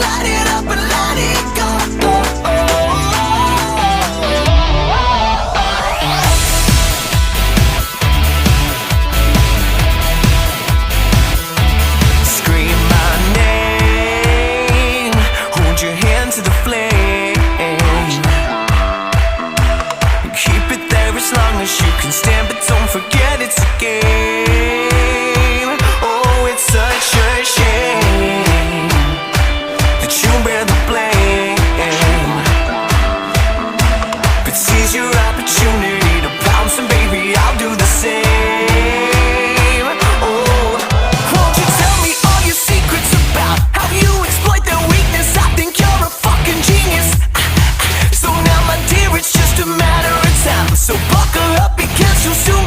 light it up and let it go. Scream my name, hold your hand to the flame. Keep it there as long as you can stand, but don't forget it's a game. Oh, it's such a shame that you bear the blame, but seize your opportunity to pounce, and baby, I'll do the same. Oh, won't you tell me all your secrets about how you exploit their weakness? I think you're a fucking genius. So now, my dear, it's just a matter of time. So buckle up because you'll soon